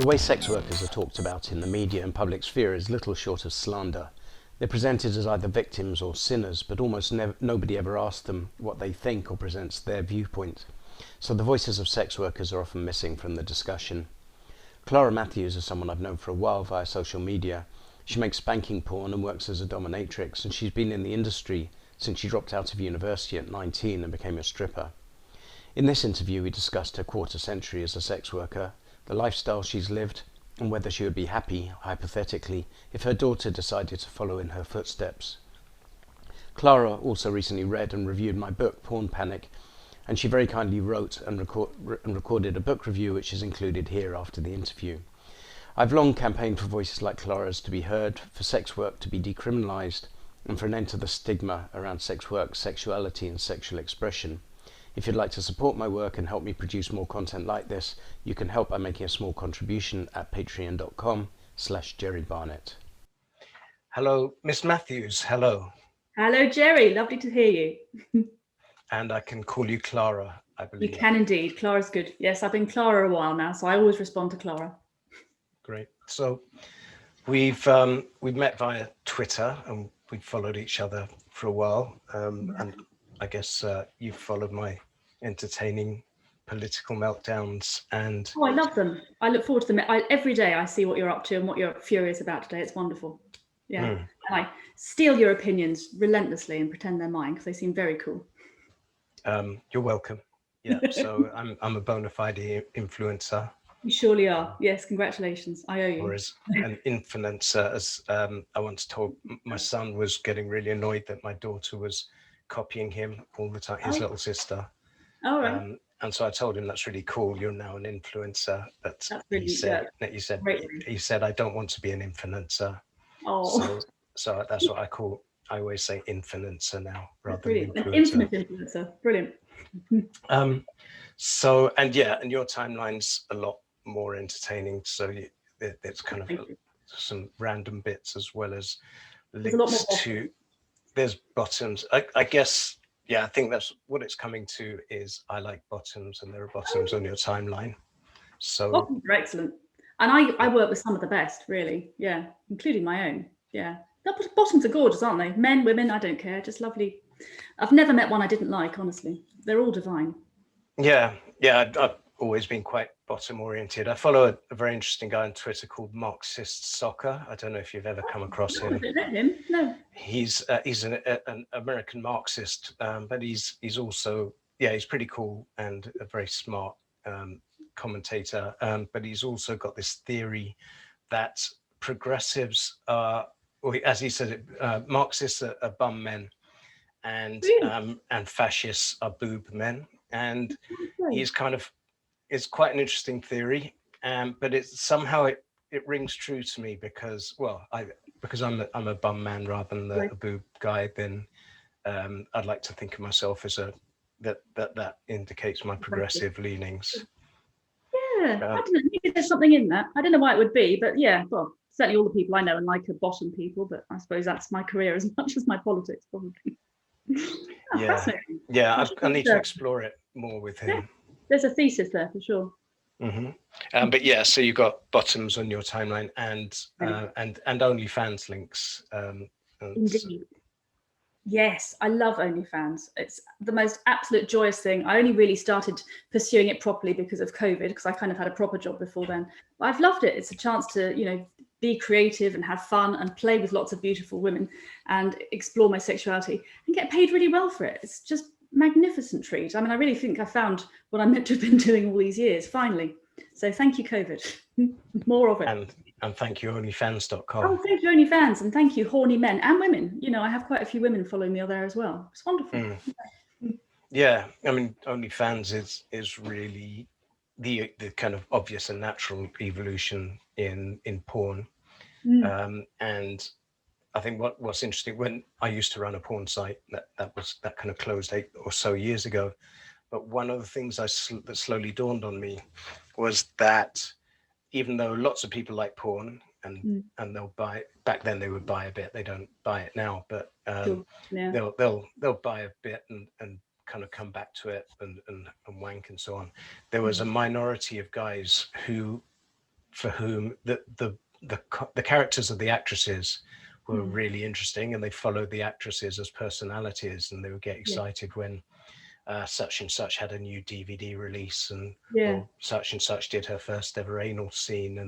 The way sex workers are talked about in the media and public sphere is little short of slander. They're presented as either victims or sinners, but almost nobody ever asks them what they think or presents their viewpoint. So the voices of sex workers are often missing from the discussion. Clara Matthews is someone I've known for a while via social media. She makes spanking porn and works as a dominatrix, and she's been in the industry since she dropped out of university at 19 and became a stripper. In this interview, we discussed her quarter century as a sex worker, the lifestyle she's lived, and whether she would be happy, hypothetically, if her daughter decided to follow in her footsteps. Clara also recently read and reviewed my book, Porn Panic, and she very kindly wrote and recorded a book review which is included here after the interview. I've long campaigned for voices like Clara's to be heard, for sex work to be decriminalised, and for an end to the stigma around sex work, sexuality and sexual expression. If you'd like to support my work and help me produce more content like this, you can help by making a small contribution at patreon.com/Jerry Barnett. Hello, Miss Matthews, hello. Hello, Jerry, lovely to hear you. And I can call you Clara, I believe. You can indeed, Clara's good. Yes, I've been Clara a while now, so I always respond to Clara. Great. So we've met via Twitter and we've followed each other for a while. And I guess you've followed my entertaining political meltdowns and... Oh, I love them. I look forward to them. Every day I see what you're up to and what you're furious about today. It's wonderful. Yeah. And I steal your opinions relentlessly and pretend they're mine because they seem very cool. You're welcome. Yeah. So I'm a bona fide influencer. You surely are. Yes. Congratulations. I owe you. Or as an influencer, as I once told, my son was getting really annoyed that my daughter was copying him all the time, his little sister. All right. And so I told him, that's really cool. You're now an influencer. But really, he said, I don't want to be an influencer. Oh. So that's what I always say influencer now rather than influencer. An infinite influencer. Brilliant. And your timeline's a lot more entertaining. So it's kind of some random bits as well as links to... There's bottoms. I guess, I think that's what it's coming to is I like bottoms and there are bottoms on your timeline. So bottoms are excellent. And I work with some of the best, really. Yeah, including my own. Yeah. Bottoms are gorgeous, aren't they? Men, women, I don't care. Just lovely. I've never met one I didn't like, honestly. They're all divine. Yeah. I've always been quite bottom oriented. I follow a very interesting guy on Twitter called Marxist Soccer. I don't know if you've ever come across him. I don't know him. No. He's an American Marxist, but he's also he's pretty cool and a very smart commentator. But he's also got this theory that progressives are, or as he said it, Marxists are bum men, and fascists are boob men. And he's it's quite an interesting theory, but it rings true to me because I'm a bum man rather than a boob guy. Then I'd like to think of myself as that indicates my progressive leanings. Yeah, I don't know. Maybe there's something in that. I don't know why it would be, but yeah, well, certainly all the people I know and like are bottom people. But I suppose that's my career as much as my politics, probably. I need to explore it more with him. Yeah. There's a thesis there for sure. But so you've got bottoms on your timeline and OnlyFans links. Indeed. Yes, I love OnlyFans. It's the most absolute joyous thing. I only really started pursuing it properly because of COVID, because I kind of had a proper job before then. But I've loved it. It's a chance to, be creative and have fun and play with lots of beautiful women and explore my sexuality and get paid really well for it. It's just magnificent treat. I mean, I really think I found what I'm meant to have been doing all these years, finally. So thank you, COVID. More of it. And thank you, onlyfans.com. Oh, thank you, OnlyFans. And thank you, horny men and women. I have quite a few women following me there as well. It's wonderful. Yeah, I mean, OnlyFans is really the kind of obvious and natural evolution in porn. And I think what's interesting, when I used to run a porn site, that kind of closed 8 or so years ago. But one of the things that slowly dawned on me was that even though lots of people like porn and they'll buy, back then they would buy a bit, they don't buy it now, but they'll buy a bit and kind of come back to it and wank and so on. There was a minority of guys who for whom the characters of the actresses were really interesting, and they followed the actresses as personalities, and they would get excited when such and such had a new DVD release, and or such and such did her first ever anal scene,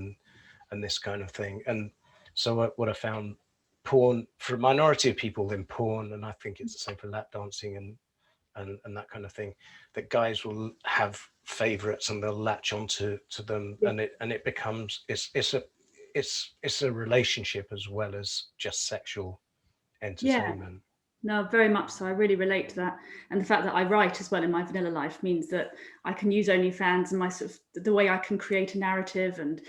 and this kind of thing. And so what I found, porn, for a minority of people in porn, and I think it's the same for lap dancing and that kind of thing, that guys will have favorites and they'll latch onto them, and it becomes it's a relationship as well as just sexual entertainment. No, very much so. I really relate to that. And the fact that I write as well in my vanilla life means that I can use OnlyFans and my sort of the way I can create a narrative and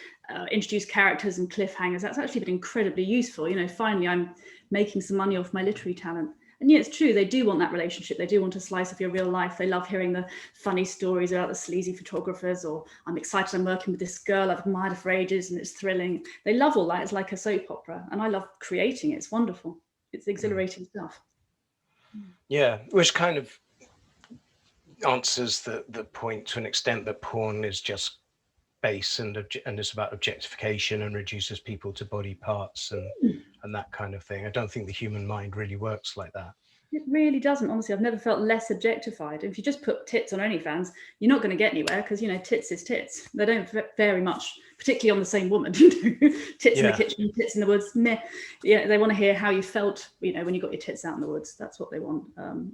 introduce characters and cliffhangers. That's actually been incredibly useful. You know, finally, I'm making some money off my literary talent. And yeah, it's true. They do want that relationship. They do want a slice of your real life. They love hearing the funny stories about the sleazy photographers, or I'm excited I'm working with this girl I've admired her for ages and it's thrilling. They love all that. It's like a soap opera. And I love creating it. It's wonderful. It's exhilarating stuff. Yeah, which kind of answers the point to an extent that porn is just base and it's about objectification and reduces people to body parts and that kind of thing. I don't think the human mind really works like that. It really doesn't. Honestly, I've never felt less objectified. If you just put tits on OnlyFans, you're not going to get anywhere because, you know, tits is tits. They don't vary much, particularly on the same woman. Tits in the kitchen, tits in the woods. Meh. Yeah, they want to hear how you felt, you know, when you got your tits out in the woods. That's what they want.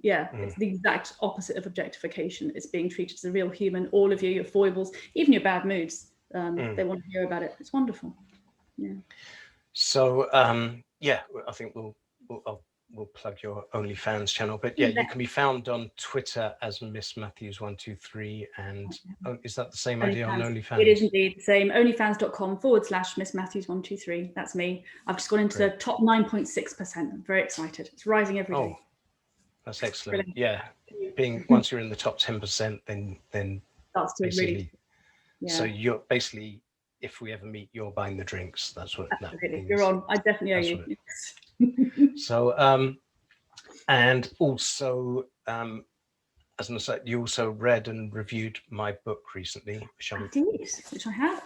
It's the exact opposite of objectification. It's being treated as a real human. All of you, your foibles, even your bad moods. They want to hear about it. It's wonderful. Yeah. So I think we'll plug your OnlyFans channel, but you can be found on Twitter as Miss Matthews 123, and is that the same idea on OnlyFans? It is indeed the same. OnlyFans.com/Miss Matthews 123. That's me. I've just gone into the top 9.6%. I'm very excited. It's rising every day. That's excellent. Brilliant. Yeah, being once you're in the top 10%, then that's really. Yeah. So you're basically, if we ever meet, you're buying the drinks. That's what that means. You're on. I definitely owe you. So, and also, as an aside, you also read and reviewed my book recently, which I have.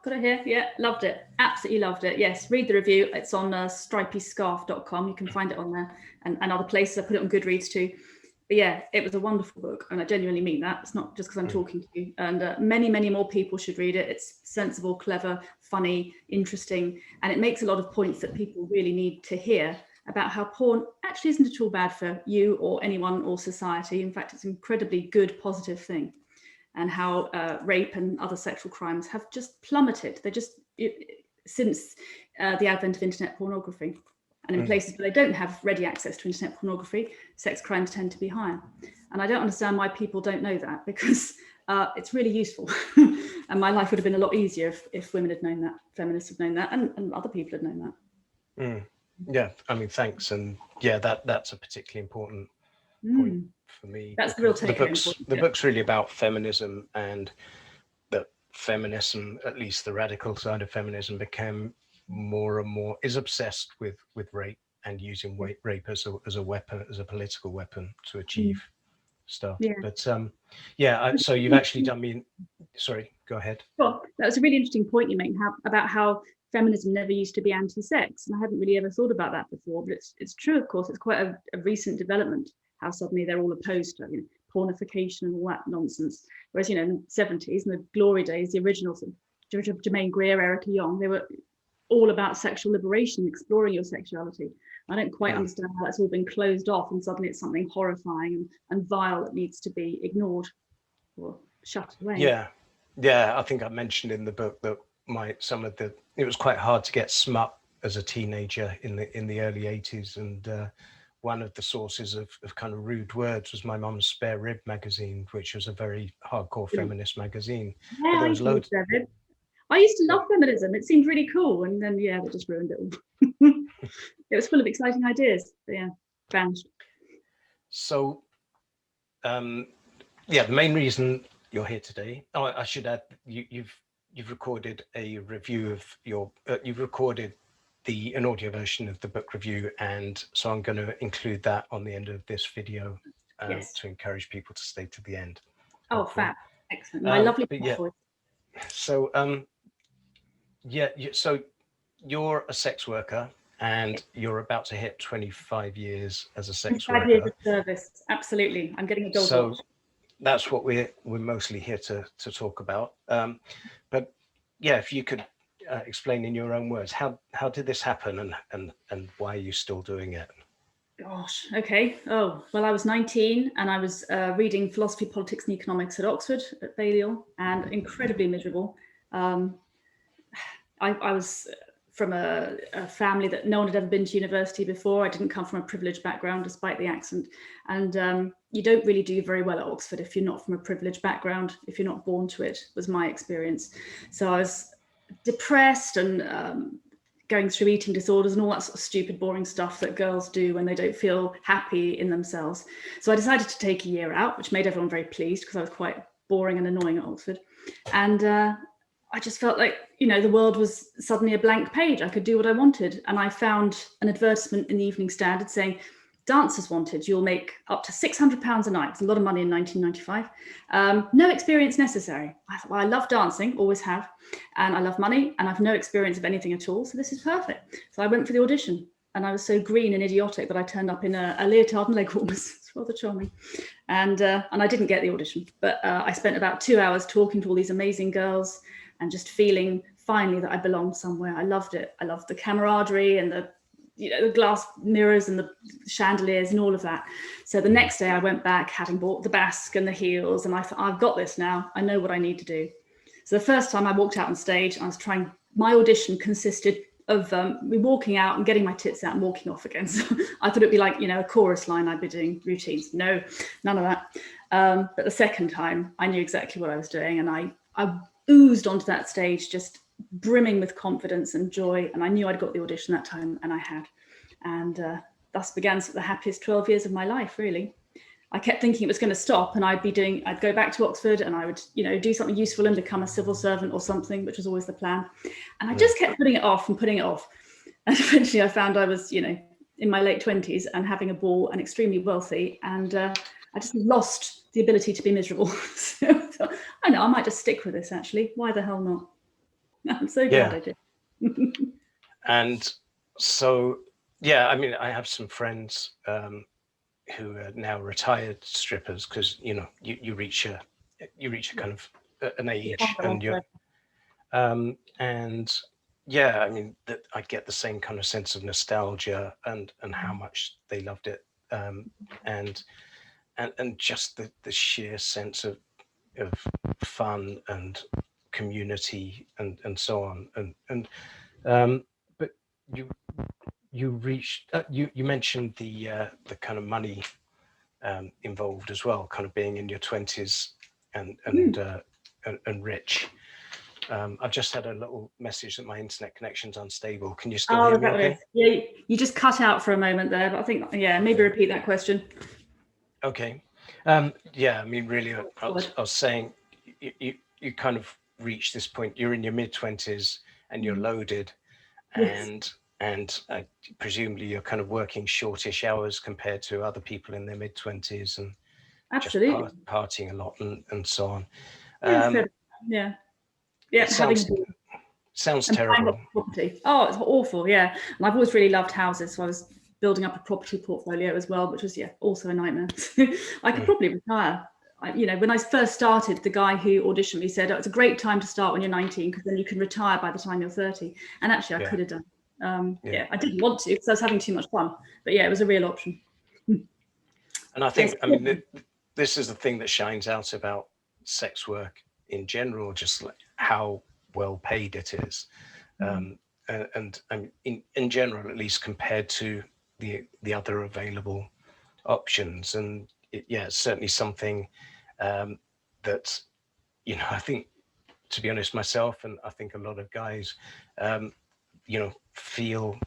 Got it here. Yeah, loved it. Absolutely loved it. Yes, read the review. It's on stripyscarf.com. You can find it on there and other places. I put it on Goodreads too. But yeah, it was a wonderful book, and I genuinely mean that. It's not just because I'm talking to you. And many, many more people should read it. It's sensible, clever, funny, interesting, and it makes a lot of points that people really need to hear about how porn actually isn't at all bad for you or anyone or society. In fact, it's an incredibly good, positive thing. And how rape and other sexual crimes have just plummeted. Since the advent of internet pornography. And in places where they don't have ready access to internet pornography, sex crimes tend to be higher. And I don't understand why people don't know that, because it's really useful. And my life would have been a lot easier if women had known that, feminists had known that, and other people had known that. Yeah, I mean, thanks. And yeah, that's a particularly important point for me. That's the real takeaway. The book's really about feminism, and that feminism, at least the radical side of feminism, became more and more is obsessed with rape and using rape as a weapon, as a political weapon to achieve stuff. But so you've actually done me. Sorry, go ahead. Well, that was a really interesting point you made about how feminism never used to be anti-sex, and I hadn't really ever thought about that before. But it's true, of course. It's quite a recent development how suddenly they're all opposed to pornification and all that nonsense. Whereas in the 70s and the glory days, the original sort of Germaine Greer, Erica Young, they were all about sexual liberation, exploring your sexuality. I don't quite understand how that's all been closed off, and suddenly it's something horrifying and vile that needs to be ignored or shut away. Yeah. I think I mentioned in the book that it was quite hard to get smut as a teenager in the early 80s, and one of the sources of kind of rude words was my mum's Spare Rib magazine, which was a very hardcore feminist magazine. Yeah, there was loads. I used to love feminism. It seemed really cool, and then they just ruined it all. It was full of exciting ideas, but vanished. So, the main reason you're here today. Oh, I should add, you've recorded a review of you've recorded an audio version of the book review, and so I'm going to include that on the end of this video to encourage people to stay to the end. Oh, fab! Excellent. My lovely voice. So, Yeah. So you're a sex worker, and you're about to hit 25 years as a sex 5 years worker. of service, absolutely. I'm getting a gold So watch. that's what we're mostly here to talk about. But yeah, if you could explain in your own words, how did this happen, and why are you still doing it? Gosh, okay. Oh, well, I was 19 and I was reading philosophy, politics, and economics at Oxford at Balliol, and incredibly miserable. Um, I was from a family that no one had ever been to university before. I didn't come from a privileged background, despite the accent. And you don't really do very well at Oxford if you're not from a privileged background, if you're not born to it, was my experience. So I was depressed and going through eating disorders and all that sort of stupid, boring stuff that girls do when they don't feel happy in themselves. So I decided to take a year out, which made everyone very pleased because I was quite boring and annoying at Oxford. And I just felt like, the world was suddenly a blank page. I could do what I wanted. And I found an advertisement in the Evening Standard saying, dancers wanted, you'll make up to £600 a night. It's a lot of money in 1995. No experience necessary. I thought, well, I love dancing, always have. And I love money and I've no experience of anything at all. So this is perfect. So I went for the audition and I was so green and idiotic that I turned up in a leotard and leg warmers. It's rather charming. And I didn't get the audition, but I spent about 2 hours talking to all these amazing girls and just feeling finally that I belonged somewhere. I loved it. I loved the camaraderie and the glass mirrors and the chandeliers and all of that. So the next day I went back, having bought the basque and the heels, and I thought, I've got this now. I know what I need to do. So the first time I walked out on stage, my audition consisted of me walking out and getting my tits out and walking off again. So I thought it'd be like, a chorus line, I'd be doing routines. No, none of that. But the second time I knew exactly what I was doing, and I oozed onto that stage, just brimming with confidence and joy. And I knew I'd got the audition that time, and I had. And thus began the happiest 12 years of my life, really. I kept thinking it was going to stop and I'd go back to Oxford and I would, do something useful and become a civil servant or something, which was always the plan. And I just kept putting it off. And eventually I found I was, in my late 20s and having a ball and extremely wealthy. And I just lost the ability to be miserable. So I thought, I know, I might just stick with this, actually. Why the hell not? I'm so glad I did. And so, I have some friends who are now retired strippers because, you reach a kind of an age and you're, that I get the same kind of sense of nostalgia and how much they loved it. And just the sheer sense of fun and community and so on. But you reached you mentioned the kind of money involved as well, kind of being in your 20s and rich. I've just had a little message that my internet connection's unstable. Can you still hear me okay? Yeah, you just cut out for a moment there, but I think, maybe repeat that question. Okay. Really, I was saying you kind of reach this point. You're in your mid-20s and you're loaded, and presumably you're kind of working shortish hours compared to other people in their mid-20s and absolutely just partying a lot and so on. It sounds terrible. Property. Oh, it's awful. Yeah, and I've always really loved houses, so I was building up a property portfolio as well, which was also a nightmare. I could probably retire. When I first started, the guy who auditioned me said, it's a great time to start when you're 19 because then you can retire by the time you're 30. And actually I could have done. I didn't want to because I was having too much fun, but it was a real option. And I think this is the thing that shines out about sex work in general, just like how well paid it is. And in general, at least compared to the other available options. And it's certainly something that I think, to be honest, myself and I think a lot of guys feel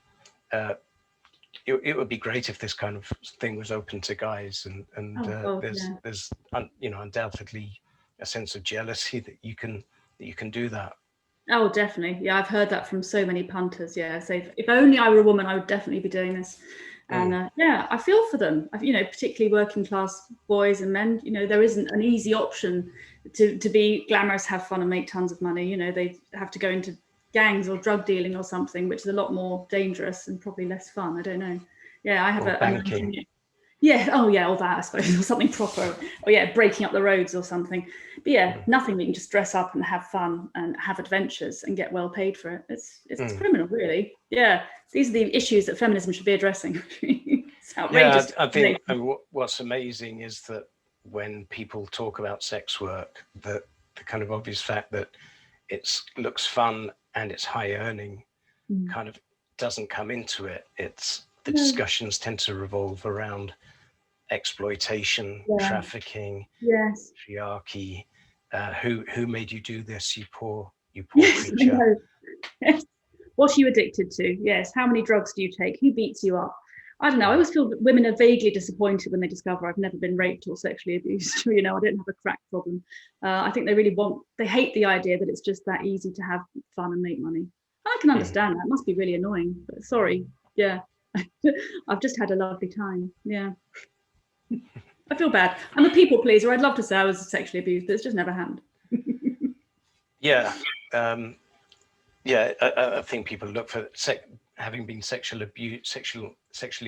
it would be great if this kind of thing was open to guys, and there's undoubtedly a sense of jealousy that you can do that. Oh, definitely. Yeah, I've heard that from so many punters. Yeah, so if only I were a woman, I would definitely be doing this. And I feel for them. Particularly working class boys and men. There isn't an easy option to be glamorous, have fun, and make tons of money. They have to go into gangs or drug dealing or something, which is a lot more dangerous and probably less fun. I don't know. Yeah, I have Or banking. Yeah, oh yeah, all that I suppose, or something proper, or yeah, breaking up the roads or something. But yeah, nothing that you can just dress up and have fun and have adventures and get well paid for it. It's criminal, really. Yeah, these are the issues that feminism should be addressing. It's outrageous. Yeah, I think what's amazing is that when people talk about sex work, that the kind of obvious fact that it looks fun and it's high earning kind of doesn't come into it. It's the discussions tend to revolve around exploitation, trafficking, patriarchy. Who made you do this, you poor creature? Yes. What are you addicted to? Yes. How many drugs do you take? Who beats you up? I don't know. I always feel that women are vaguely disappointed when they discover I've never been raped or sexually abused. I don't have a crack problem. I think they hate the idea that it's just that easy to have fun and make money. I can understand that. It must be really annoying, but sorry. Yeah. I've just had a lovely time. Yeah. I feel bad. I'm a people pleaser. I'd love to say I was sexually abused, but it's just never happened. Yeah. I think people look for having been sexually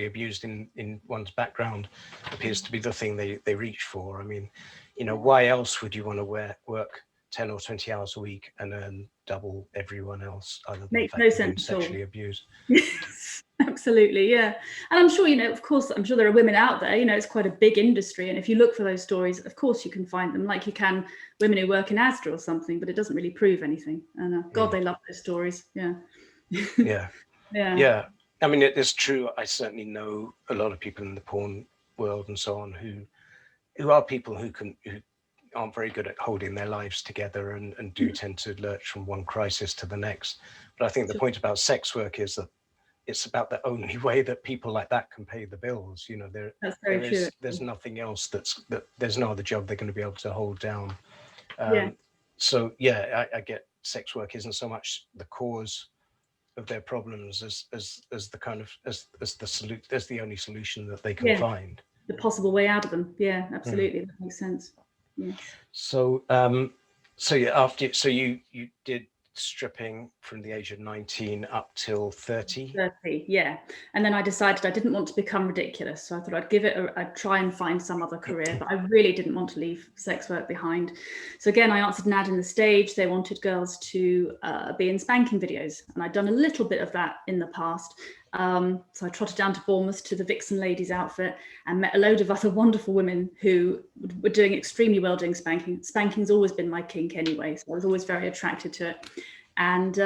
abused in one's background appears to be the thing they reach for. I mean, why else would you want to work 10 or 20 hours a week and earn double everyone else other than Makes no sense sexually abused? Yes, absolutely, yeah. And I'm sure, of course, I'm sure there are women out there, it's quite a big industry. And if you look for those stories, of course you can find them, like you can women who work in Asda or something, but it doesn't really prove anything. And God, they love those stories. Yeah. Yeah. I mean, it is true. I certainly know a lot of people in the porn world and so on who are people who aren't very good at holding their lives together and do tend to lurch from one crisis to the next. But I think the point about sex work is that it's about the only way that people like that can pay the bills. That's very true. There's nothing else there's no other job they're going to be able to hold down. So yeah, I get sex work isn't so much the cause of their problems as the kind of as the only solution that they can find. The possible way out of them. Yeah, absolutely. That makes sense. Yes. So you did stripping from the age of 19 up till 30? 30, yeah. And then I decided I didn't want to become ridiculous. So I thought I'd give it I'd try and find some other career, but I really didn't want to leave sex work behind. So again, I answered an ad in the Stage. They wanted girls to be in spanking videos. And I'd done a little bit of that in the past. So I trotted down to Bournemouth to the Vixen Ladies outfit and met a load of other wonderful women who were doing extremely well doing spanking. Spanking's always been my kink anyway, so I was always very attracted to it. And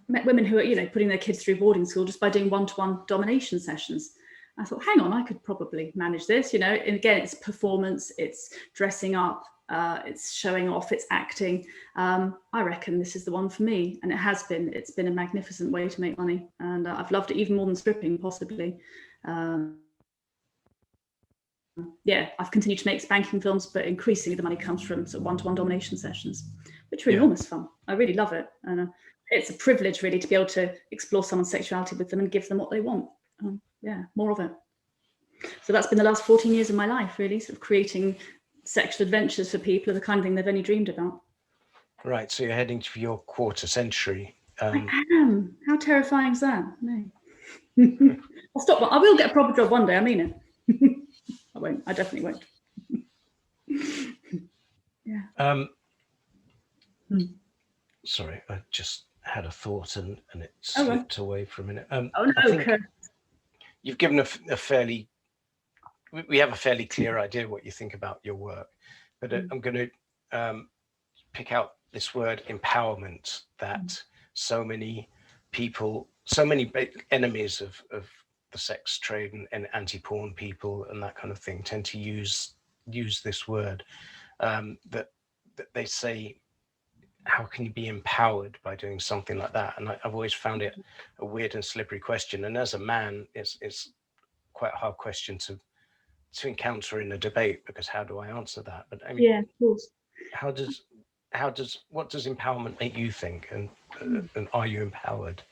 met women who are, putting their kids through boarding school just by doing one-to-one domination sessions. I thought, hang on, I could probably manage this, And again, it's performance, it's dressing up, it's showing off, it's acting. I reckon this is the one for me. And it's been a magnificent way to make money. And I've loved it even more than stripping, possibly. I've continued to make spanking films, but increasingly the money comes from sort of one-to-one domination sessions, which are enormous fun. I really love it. And it's a privilege really to be able to explore someone's sexuality with them and give them what they want. More of it. So that's been the last 14 years of my life, really, sort of creating sexual adventures for people, the kind of thing they've only dreamed about. Right, so you're heading to your quarter century. I am. How terrifying is that? No. I'll stop. I will get a proper job one day, I mean it. I won't. I definitely won't. Yeah. Sorry, I just had a thought and it slipped away for a minute. You've given a fairly... We have a fairly clear idea what you think about your work, but I'm going to pick out this word empowerment that so many people, so many enemies of the sex trade and anti-porn people and that kind of thing tend to use this word, that they say, how can you be empowered by doing something like that? And I've always found it a weird and slippery question. And as a man, it's quite a hard question to encounter in a debate, because how do I answer that? But I mean, of course. What does empowerment make you think? And are you empowered?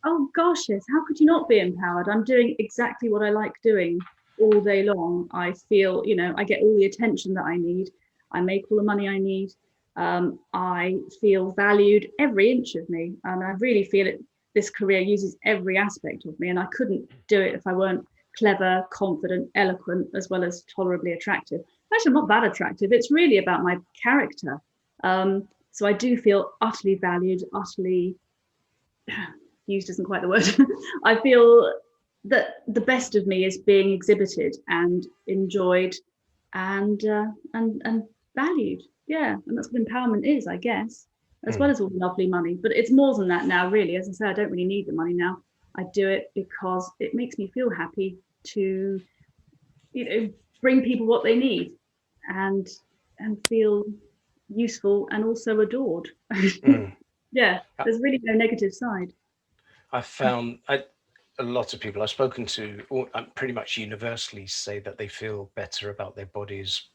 Oh gosh, yes. How could you not be empowered? I'm doing exactly what I like doing all day long. I feel, I get all the attention that I need. I make all the money I need. I feel valued every inch of me, and I really feel it. This career uses every aspect of me, and I couldn't do it if I weren't clever, confident, eloquent, as well as tolerably attractive. Actually, I'm not that attractive. It's really about my character. So I do feel utterly valued, utterly used isn't quite the word. I feel that the best of me is being exhibited and enjoyed and valued. Yeah, and that's what empowerment is, I guess, as well as all the lovely money. But it's more than that now, really. As I say, I don't really need the money now. I do it because it makes me feel happy to, bring people what they need and feel useful and also adored. Yeah, there's really no negative side. I've found a lot of people I've spoken to pretty much universally say that they feel better about their bodies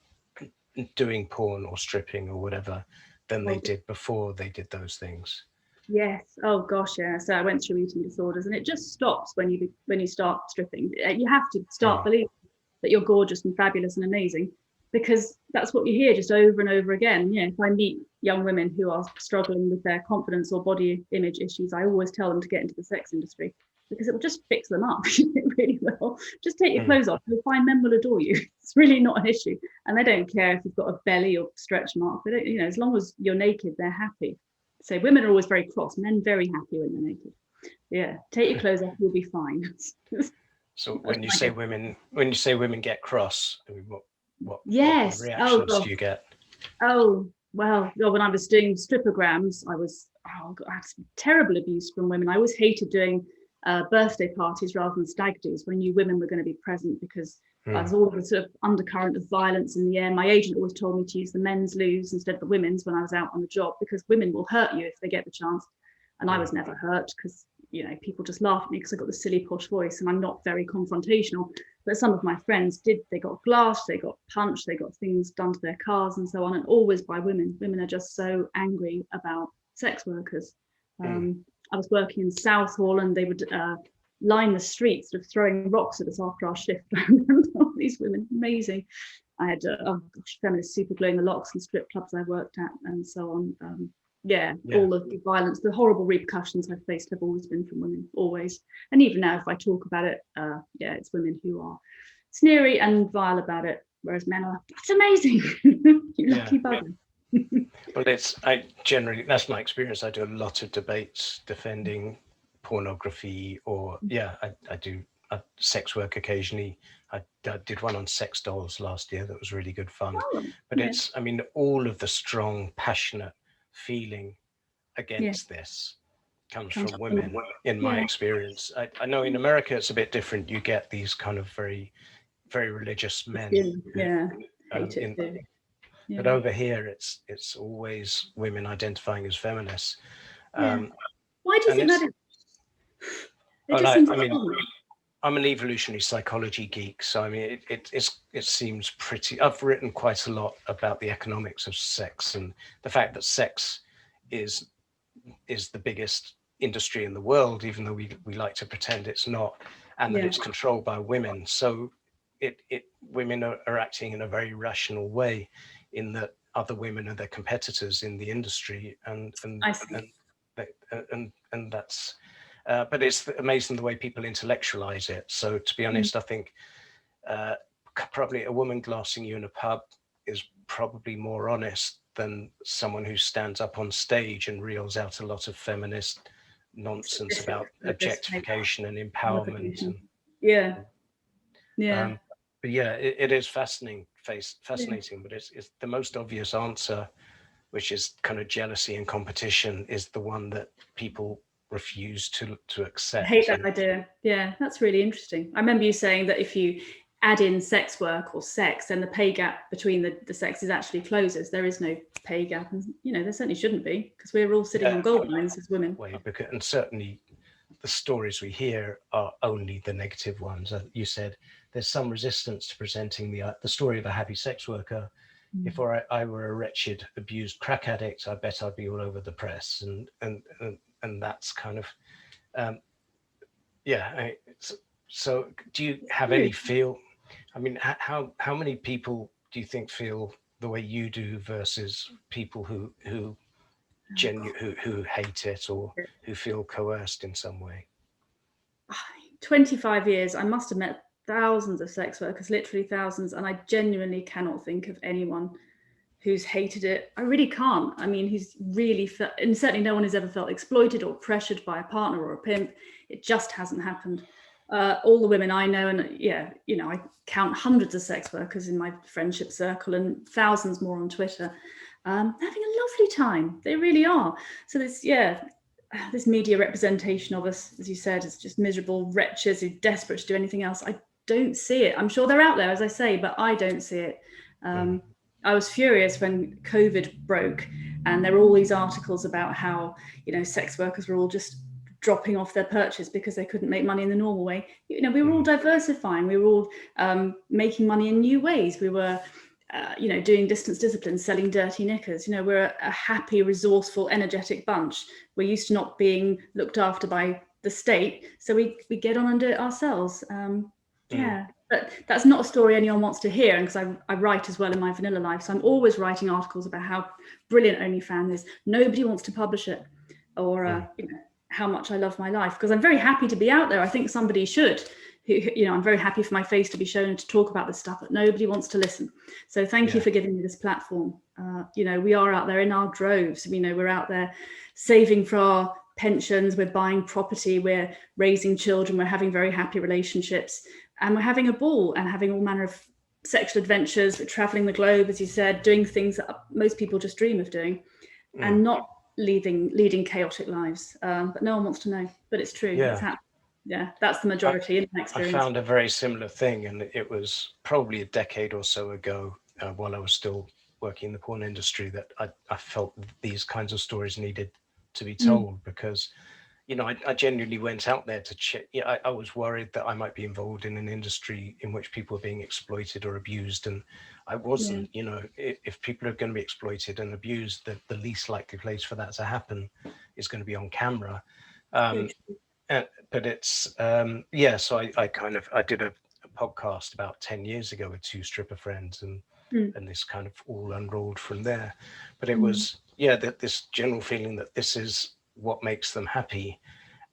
doing porn or stripping or whatever than they did before they did those things. Yes. Oh gosh, yeah. So I went through eating disorders, and it just stops when you start stripping. You have to start believing that you're gorgeous and fabulous and amazing, because that's what you hear just over and over again. Yeah. If I meet young women who are struggling with their confidence or body image issues, I always tell them to get into the sex industry because it will just fix them up. It really will. Just take your clothes off. You'll find men will adore you. It's really not an issue, and they don't care if you've got a belly or stretch mark. They don't. As long as you're naked, they're happy. So women are always very cross, men very happy when they're naked. Yeah, take your clothes off, you'll be fine. So when you say women get cross, I mean, what yes. reactions do you get? Oh well, when I was doing stripograms, I had some terrible abuse from women. I always hated doing birthday parties rather than stag do's when I knew women were going to be present, because there's all the sort of undercurrent of violence in the air. My agent always told me to use the men's loos instead of the women's when I was out on the job, because women will hurt you if they get the chance. And I was never hurt because, people just laugh at me because I got the silly posh voice and I'm not very confrontational. But some of my friends did. They got glassed, they got punched, they got things done to their cars and so on, and always by women. Women are just so angry about sex workers. I was working in Southall, and they would line the streets, sort of throwing rocks at us after our shift. I remember all these women, amazing. I had feminist super glue in the locks and strip clubs I worked at and so on. All of the violence, the horrible repercussions I've faced have always been from women, always. And even now, if I talk about it, it's women who are sneery and vile about it, whereas men are, that's amazing. You lucky bugger. Well, that's my experience. I do a lot of debates defending pornography, or I do sex work occasionally. I did one on sex dolls last year that was really good fun. But it's, I mean, all of the strong, passionate feeling against this comes from women, in my experience. I know in America it's a bit different. You get these kind of very, very religious men. But over here, it's always women identifying as feminists. Why do you think that is? I'm an evolutionary psychology geek, so I mean, it seems pretty. I've written quite a lot about the economics of sex and the fact that sex is the biggest industry in the world, even though we like to pretend it's not, and that it's controlled by women. So women are acting in a very rational way, in that other women are their competitors in the industry, and that's. But it's amazing the way people intellectualize it. So to be honest, I think probably a woman glassing you in a pub is probably more honest than someone who stands up on stage and reels out a lot of feminist nonsense about objectification and empowerment. But it is fascinating. But it's the most obvious answer, which is kind of jealousy and competition, is the one that people refuse to accept. I hate that idea. Yeah, that's really interesting. I remember you saying that if you add in sex work or sex, then the pay gap between the sexes actually closes. There is no pay gap, and there certainly shouldn't be, because we're all sitting on gold mines as women. And certainly the stories we hear are only the negative ones. You said there's some resistance to presenting the story of a happy sex worker. If I were a wretched, abused crack addict, I bet I'd be all over the press, and that's kind of so do you have any feel, I mean, how many people do you think feel the way you do versus people who hate it or who feel coerced in some way? 25 years, I must have met thousands of sex workers, literally thousands, and I genuinely cannot think of anyone who's hated it. I really can't. I mean, who's really felt, and certainly no one has ever felt exploited or pressured by a partner or a pimp. It just hasn't happened. All the women I know, and I count hundreds of sex workers in my friendship circle and thousands more on Twitter, having a lovely time. They really are. So this media representation of us, as you said, is just miserable wretches who are desperate to do anything else. I don't see it. I'm sure they're out there, as I say, but I don't see it. I was furious when COVID broke and there were all these articles about how, sex workers were all just dropping off their perches because they couldn't make money in the normal way. We were all diversifying. We were all making money in new ways. We were, doing distance disciplines, selling dirty knickers. We're a happy, resourceful, energetic bunch. We're used to not being looked after by the state. So we get on and do it ourselves. But that's not a story anyone wants to hear, and because I write as well in my vanilla life, so I'm always writing articles about how brilliant OnlyFans is. Nobody wants to publish it, or how much I love my life, because I'm very happy to be out there. I think somebody should. I'm very happy for my face to be shown and to talk about this stuff, but nobody wants to listen. So thank you for giving me this platform. We are out there in our droves. We're out there saving for our pensions, we're buying property, we're raising children, we're having very happy relationships, and we're having a ball and having all manner of sexual adventures. We're traveling the globe, as you said, doing things that most people just dream of doing, and not leading chaotic lives. But no one wants to know, but it's true. It's happening. That's the majority in my experience. I found a very similar thing, and it was probably a decade or so ago, while I was still working in the porn industry, that I felt these kinds of stories needed to be told, because I genuinely went out there to check. I was worried that I might be involved in an industry in which people are being exploited or abused, and I wasn't. If people are going to be exploited and abused, the least likely place for that to happen is going to be on camera. But it's so I did a podcast about 10 years ago with two stripper friends, and this kind of all unrolled from there. But it was this general feeling that this is what makes them happy,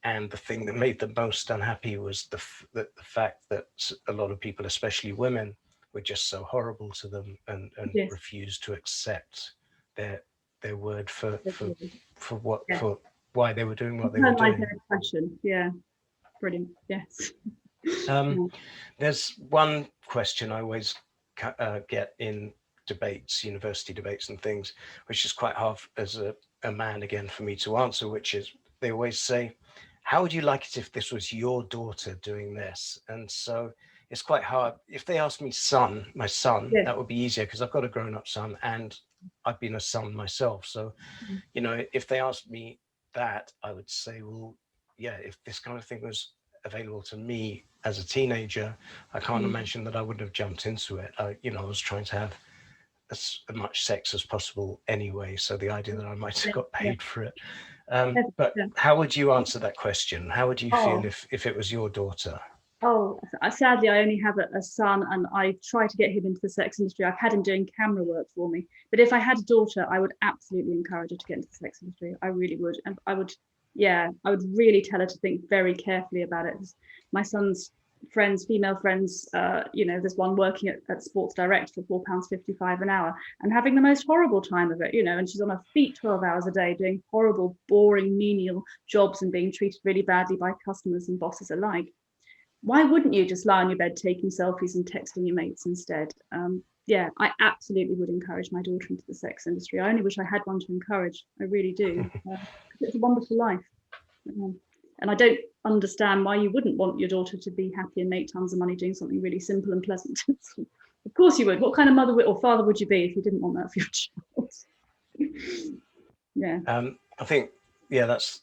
and the thing that made them most unhappy was the fact that a lot of people, especially women, were just so horrible to them and refused to accept their word for why they were doing what they were doing. Brilliant. Yes. There's one question I always get in debates, university debates and things, which is quite hard as a man again for me to answer, which is, they always say, how would you like it if this was your daughter doing this? And so it's quite hard. If they ask me my son, that would be easier, because I've got a grown-up son and I've been a son myself. So, if they asked me that, I would say, well, if this kind of thing was available to me as a teenager, I can't imagine that I wouldn't have jumped into it. I was trying to have as much sex as possible anyway, so the idea that I might have got paid for it. But how would you answer that question? How would you feel if it was your daughter? Sadly, I only have a son, and I try to get him into the sex industry. I've had him doing camera work for me. But if I had a daughter, I would absolutely encourage her to get into the sex industry. I really would. And I would really tell her to think very carefully about it. My son's friends, female friends, there's one working at Sports Direct for £4.55 an hour and having the most horrible time of it, and she's on her feet 12 hours a day doing horrible, boring, menial jobs and being treated really badly by customers and bosses alike. Why wouldn't you just lie on your bed taking selfies and texting your mates instead? I absolutely would encourage my daughter into the sex industry. I only wish I had one to encourage. I really do. It's a wonderful life. And I don't understand why you wouldn't want your daughter to be happy and make tons of money doing something really simple and pleasant. Of course you would. What kind of mother or father would you be if you didn't want that for your child? I think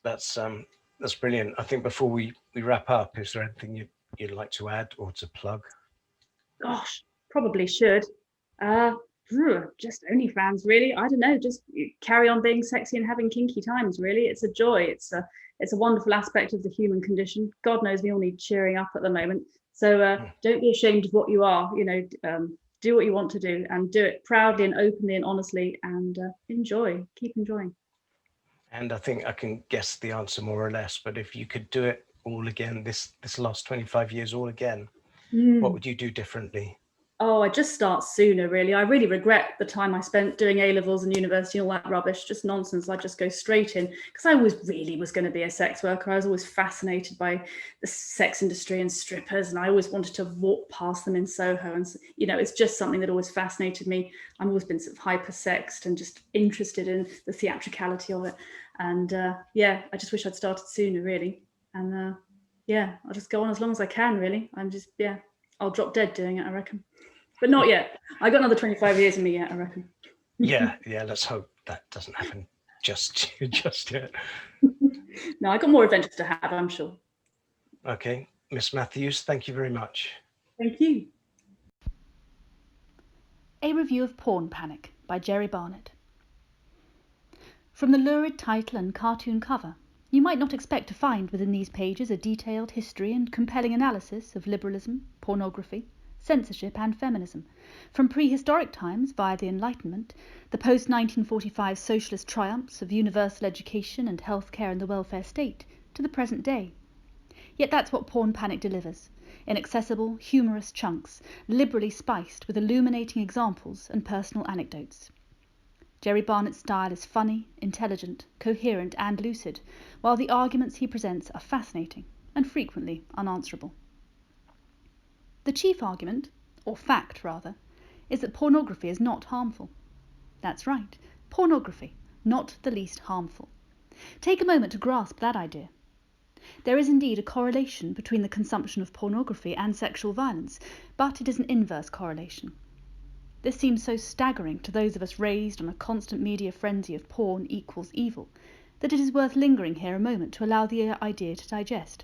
that's brilliant. I think before we wrap up, is there anything you'd like to add or to plug? Gosh, probably should. Just OnlyFans, really. I don't know, just carry on being sexy and having kinky times, really. It's a joy. It's a wonderful aspect of the human condition. God knows we all need cheering up at the moment. So don't be ashamed of what you are. do what you want to do, and do it proudly and openly and honestly, and keep enjoying. And I think I can guess the answer more or less, but if you could do it all again, this last 25 years all again, what would you do differently? Oh, I just start sooner, really. I really regret the time I spent doing A-levels and university and all that rubbish, just nonsense. I just go straight in, because I always really was going to be a sex worker. I was always fascinated by the sex industry and strippers, and I always wanted to walk past them in Soho. And, it's just something that always fascinated me. I've always been sort of hyper-sexed and just interested in the theatricality of it. And I just wish I'd started sooner, really. And I'll just go on as long as I can, really. I'll drop dead doing it, I reckon. But not yet. I got another 25 years in me yet, I reckon. Yeah, let's hope that doesn't happen just yet. No, I got more adventures to have, I'm sure. Okay, Miss Matthews, thank you very much. Thank you. A Review of Porn Panic by Jerry Barnett. From the lurid title and cartoon cover, you might not expect to find within these pages a detailed history and compelling analysis of liberalism, pornography, censorship and feminism, from prehistoric times via the Enlightenment, the post-1945 socialist triumphs of universal education and health care and the welfare state, to the present day. Yet that's what Porn Panic delivers, in accessible, humorous chunks, liberally spiced with illuminating examples and personal anecdotes. Jerry Barnett's style is funny, intelligent, coherent and lucid, while the arguments he presents are fascinating and frequently unanswerable. The chief argument, or fact rather, is that pornography is not harmful. That's right, pornography, not the least harmful. Take a moment to grasp that idea. There is indeed a correlation between the consumption of pornography and sexual violence, but it is an inverse correlation. This seems so staggering to those of us raised on a constant media frenzy of porn equals evil, that it is worth lingering here a moment to allow the idea to digest.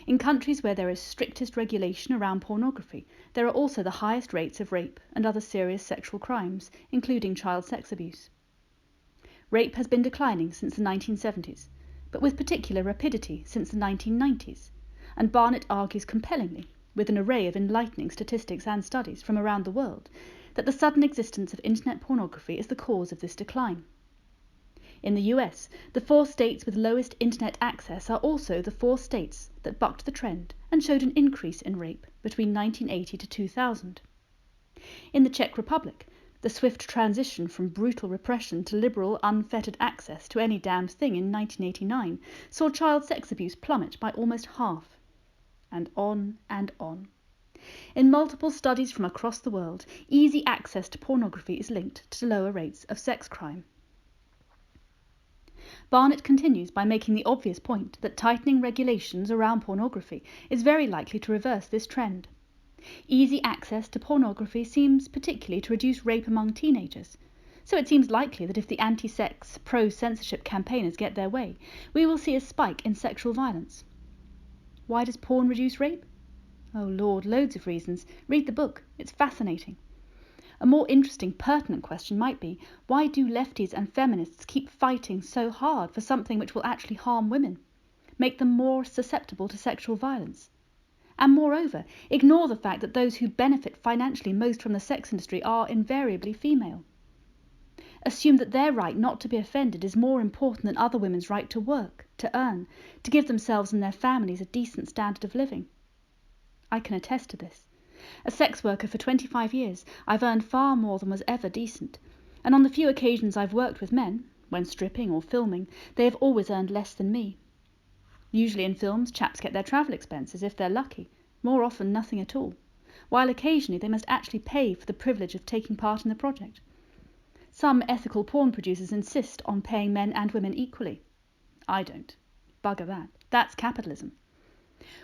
In countries where there is strictest regulation around pornography, there are also the highest rates of rape and other serious sexual crimes, including child sex abuse. Rape has been declining since the 1970s, but with particular rapidity since the 1990s, and Barnett argues compellingly, with an array of enlightening statistics and studies from around the world, that the sudden existence of internet pornography is the cause of this decline. In the US, the 4 states with lowest internet access are also the 4 states that bucked the trend and showed an increase in rape between 1980 to 2000. In the Czech Republic, the swift transition from brutal repression to liberal, unfettered access to any damned thing in 1989 saw child sex abuse plummet by almost half. And on and on. In multiple studies from across the world, easy access to pornography is linked to lower rates of sex crime. Barnett continues by making the obvious point that tightening regulations around pornography is very likely to reverse this trend. Easy access to pornography seems particularly to reduce rape among teenagers, so it seems likely that if the anti-sex, pro-censorship campaigners get their way, we will see a spike in sexual violence. Why does porn reduce rape? Oh Lord, loads of reasons. Read the book, it's fascinating. A more interesting, pertinent question might be, why do lefties and feminists keep fighting so hard for something which will actually harm women, make them more susceptible to sexual violence? And moreover, ignore the fact that those who benefit financially most from the sex industry are invariably female. Assume that their right not to be offended is more important than other women's right to work, to earn, to give themselves and their families a decent standard of living. I can attest to this. A sex worker for 25 years, I've earned far more than was ever decent, and on the few occasions I've worked with men, when stripping or filming, they have always earned less than me. Usually in films, chaps get their travel expenses if they're lucky, more often nothing at all, while occasionally they must actually pay for the privilege of taking part in the project. Some ethical porn producers insist on paying men and women equally. I don't. Bugger that. That's capitalism.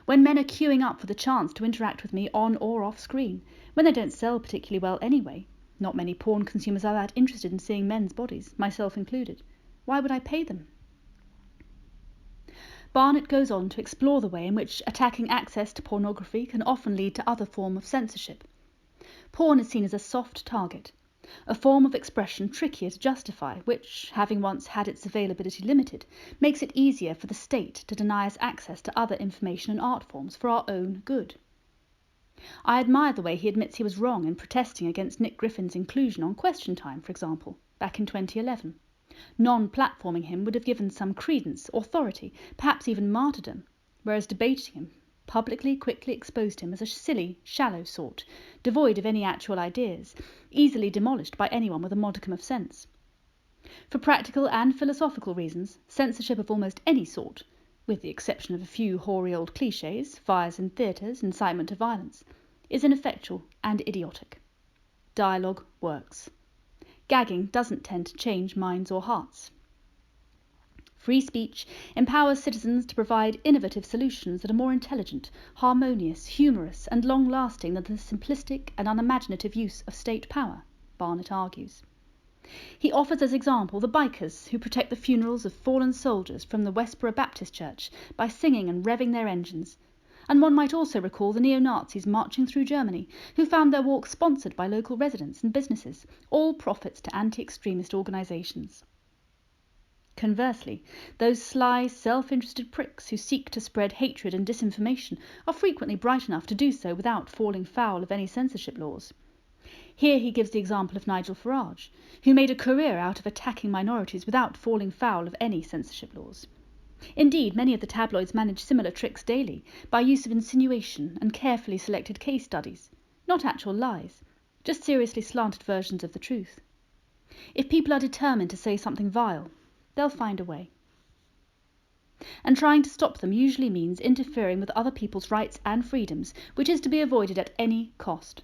When men are queuing up for the chance to interact with me on or off screen, when they don't sell particularly well anyway, not many porn consumers are that interested in seeing men's bodies, myself included, why would I pay them? Barnett goes on to explore the way in which attacking access to pornography can often lead to other forms of censorship. Porn is seen as a soft target, a form of expression trickier to justify, which, having once had its availability limited, makes it easier for the state to deny us access to other information and art forms for our own good. I admire the way he admits he was wrong in protesting against Nick Griffin's inclusion on Question Time, for example, back in 2011. Non-platforming him would have given some credence, authority, perhaps even martyrdom, whereas debating him publicly quickly exposed him as a silly, shallow sort, devoid of any actual ideas, easily demolished by anyone with a modicum of sense. For practical and philosophical reasons, censorship of almost any sort, with the exception of a few hoary old clichés, fires in theatres, incitement to violence, is ineffectual and idiotic. Dialogue works. Gagging doesn't tend to change minds or hearts. Free speech empowers citizens to provide innovative solutions that are more intelligent, harmonious, humorous, and long-lasting than the simplistic and unimaginative use of state power, Barnett argues. He offers as example the bikers who protect the funerals of fallen soldiers from the Westboro Baptist Church by singing and revving their engines. And one might also recall the neo-Nazis marching through Germany, who found their walk sponsored by local residents and businesses, all profits to anti-extremist organisations. Conversely, those sly, self-interested pricks who seek to spread hatred and disinformation are frequently bright enough to do so without falling foul of any censorship laws. Here he gives the example of Nigel Farage, who made a career out of attacking minorities without falling foul of any censorship laws. Indeed, many of the tabloids manage similar tricks daily by use of insinuation and carefully selected case studies, not actual lies, just seriously slanted versions of the truth. If people are determined to say something vile, they'll find a way. And trying to stop them usually means interfering with other people's rights and freedoms, which is to be avoided at any cost.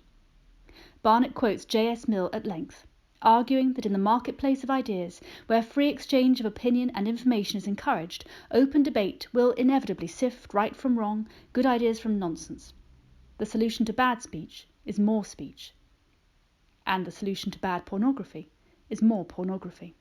Barnett quotes J.S. Mill at length, arguing that in the marketplace of ideas, where free exchange of opinion and information is encouraged, open debate will inevitably sift right from wrong, good ideas from nonsense. The solution to bad speech is more speech. And the solution to bad pornography is more pornography.